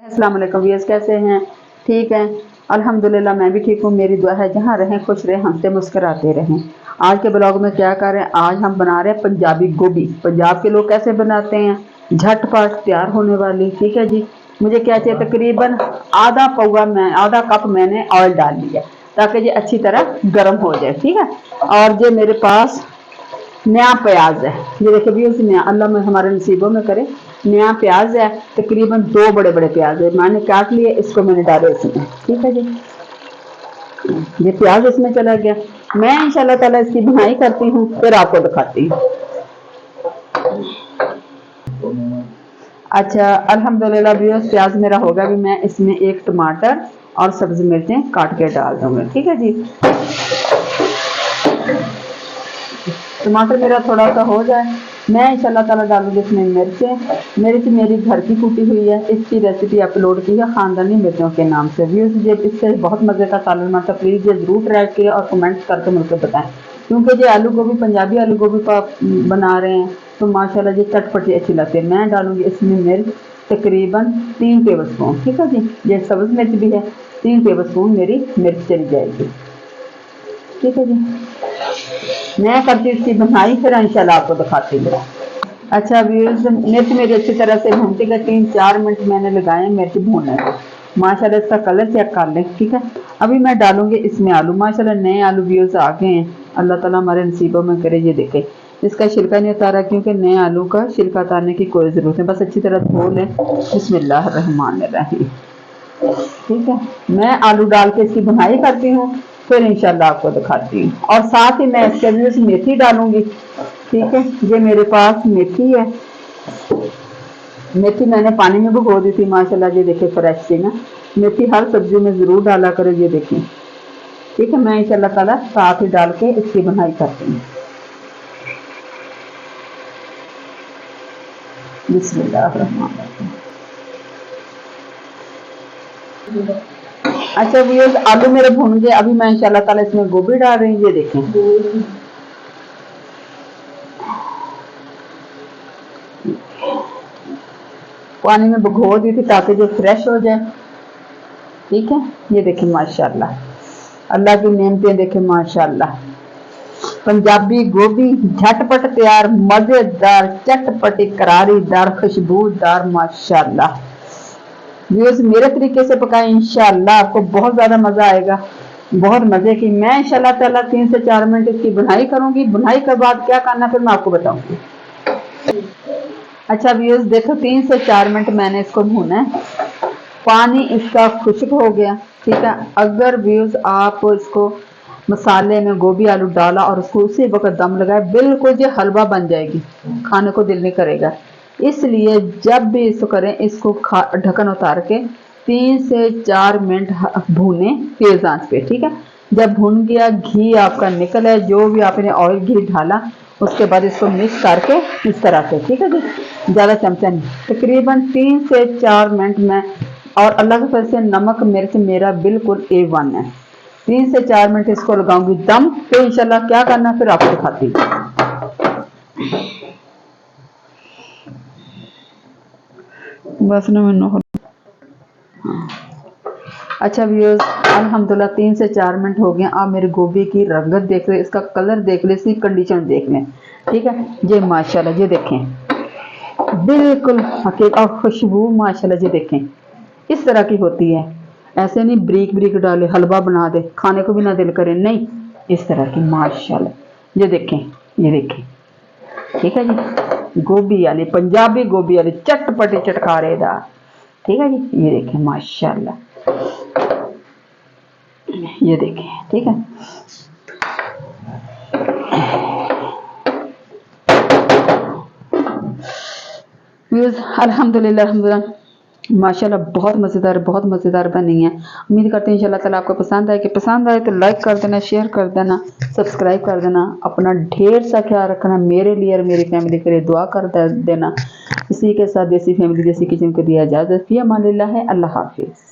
अस्सलाम वालेकुम व्यूअर्स, कैसे हैं? ठीक हैं, अल्हम्दुलिल्लाह मैं भी ठीक हूँ। मेरी दुआ है जहाँ रहें खुश रहें, हंसते मुस्कुराते रहें। आज के ब्लॉग में क्या कर रहे हैं, आज हम बना रहे हैं पंजाबी गोभी। पंजाब के लोग कैसे बनाते हैं, झटपट तैयार होने वाली। ठीक है जी, मुझे क्या चाहिए, तकरीबन आधा कप मैंने ऑयल डाल लिया ताकि ये अच्छी तरह गर्म हो जाए। ठीक है, और ये मेरे पास नया प्याज है, ये देखिए भी उस नया, अल्लाह में हमारे नसीबों में करे। नया प्याज है, तकरीबन 2 बड़े बड़े प्याज है, मैंने काट लिए, इसको मैंने डाले इसमें। ठीक है जी, ये प्याज इसमें चला गया। मैं इंशाल्लाह ताला इसकी बुनाई करती हूँ, फिर आपको दिखाती हूँ। अच्छा, अल्हम्दुलिल्लाह व्यूअर्स, प्याज मेरा होगा भी। मैं इसमें एक टमाटर और सब्जी मिर्चें काट के डाल दूंगी। ठीक है जी, टमाटर मेरा थोड़ा सा हो जाए, मैं इंशाल्लाह ताला डालूंगी इसमें मिर्चें। मिर्च मेरी घर की कूटी हुई है, इसकी रेसिपी अपलोड की है खानदानी मिर्चों के नाम से। व्यूज़ ये इससे बहुत मज़े का सालन बनता है, प्लीज़ ये ज़रूर ट्राई किए और कमेंट करके मुझे बताएं। क्योंकि ये आलू गोभी पंजाबी आलू गोभी का बना रहे हैं तो माशाल्लाह ये चटपटी अच्छी लगती है। मैं डालूंगी इसमें मिर्च तकरीबन 3 टेबल स्पून। ठीक है जी, ये सब्ज़ मिर्च भी है, 3 टेबल स्पून मेरी मिर्च चली जाएगी। ठीक है जी, मैं करती इसकी बनाई, फिर इंशाल्लाह आपको दिखाती हूँ। अच्छा व्यूअर्स, मिर्च मेरी अच्छी तरह से भूनती है, 3-4 मिनट मैंने लगाए मिर्च भूनने को। माशाल्लाह इसका कलर चेक कर लें। ठीक है, अभी मैं डालूंगी इसमें आलू। माशाल्लाह नए आलू व्यूअर्स आ गए हैं, अल्लाह ताला हमारे नसीबों में करे। ये देखें, इसका छिलका नहीं उतारा क्योंकि नए आलू का छिलका उतारने की कोई ज़रूरत नहीं, बस अच्छी तरह धो लें। बिस्मिल्लाहिर्रहमानिर्रहीम। ठीक है, मैं आलू डाल के इसकी बुनाई करती हूँ, फिर इंशाल्लाह आपको दिखाती हूँ। और साथ ही मैं इसके भी मेथी डालूंगी। ठीक है, ये मेरे पास मेथी है, मेथी मैंने पानी में भिगो दी थी। माशाल्लाह ये देखिए फ्रेश थी ना। मेथी हर सब्जी में ज़रूर डाला करो, ये देखिए। ठीक है, मैं इंशाल्लाह ताला साथ ही डाल के इसकी बुनाई करती हूँ। बिस्मिल्लाहिर्रहमानिर्रहीम। अच्छा व्यूअर्स, आलू मेरे भून गए, अभी मैं इंशाल्लाह ताला इसमें गोभी डाल रही हूँ। ये देखें, पानी में भिगो दी थी ताकि जो फ्रेश हो जाए। ठीक है, ये देखें माशाल्लाह, अल्लाह की नेमतें देखें माशाल्लाह। पंजाबी गोभी झटपट तैयार, मजेदार चटपटी करारीदार खुशबूदार माशाल्लाह। व्यूअर्स मेरे तरीके से पकाएं, इंशाल्लाह आपको बहुत ज्यादा मजा आएगा, बहुत मजे की। मैं इंशाल्लाह ताला 3 से 4 मिनट इसकी बुनाई करूंगी। बुनाई के बाद क्या करना फिर मैं आपको बताऊंगी। अच्छा व्यूअर्स देखो, 3 से 4 मिनट मैंने इसको भूना है, पानी इसका खुश्क हो गया। ठीक है, अगर व्यूअर्स आप इसको मसाले में गोभी आलू डाला और उसको उसी वक्त दम लगाए, बिल्कुल ये हलवा बन जाएगी, खाने को दिल नहीं करेगा। इसलिए जब भी इसको करें, इसको ढक्कन उतार के 3 से 4 मिनट भूने तेज आंच पे। ठीक है, जब भुन गया, घी आपका निकल है, जो भी आपने ऑयल घी डाला, उसके बाद इसको मिक्स करके इस तरह से। ठीक है जी, ज़्यादा चमचा नहीं, तकरीबन 3 से 4 मिनट में। और अल्लाह के फजल से नमक मिर्च मेरा बिल्कुल A1 है। 3 से 4 मिनट इसको लगाऊंगी दम, फिर इंशाल्लाह क्या करना फिर आपको दिखाती हूँ। बस ना मैंने अच्छा व्यूअर्स, अल्हम्दुलिल्लाह 3 से 4 मिनट हो गए। आप मेरी गोभी की रंगत देख लें, इसका कलर देख लें, इसकी कंडीशन देख लें। ठीक है, ये माशाल्लाह ये देखें, बिल्कुल हकीकत और खुशबू माशाल्लाह ये देखें इस तरह की होती है। ऐसे नहीं ब्रीक ब्रीक डाले हलवा बना दे, खाने को भी ना दिल करे, नहीं, इस तरह की माशाल्लाह। ये देखें, ये देखें। ठीक है जी, गोभी वाली पंजाबी गोभी वाली चटपटी चटकारेदार। ठीक है जी, ये देखें माशाल्लाह, ये देखें। ठीक है, अल्हम्दुलिल्लाह अल्हम्दुलिल्लाह माशाल्लाह बहुत मज़ेदार बनी है। उम्मीद करते हैं इंशाल्लाह ताला आपको पसंद आए। कि पसंद आए तो लाइक कर देना, शेयर कर देना, सब्सक्राइब कर देना। अपना ढेर सा ख्याल रखना, मेरे लिए और मेरी फैमिली के लिए दुआ कर देना। इसी के साथ देसी फैमिली देसी किचन को दिया इजाज़त। फ़ी अमानिल्लाह है, अल्लाह हाफिज़।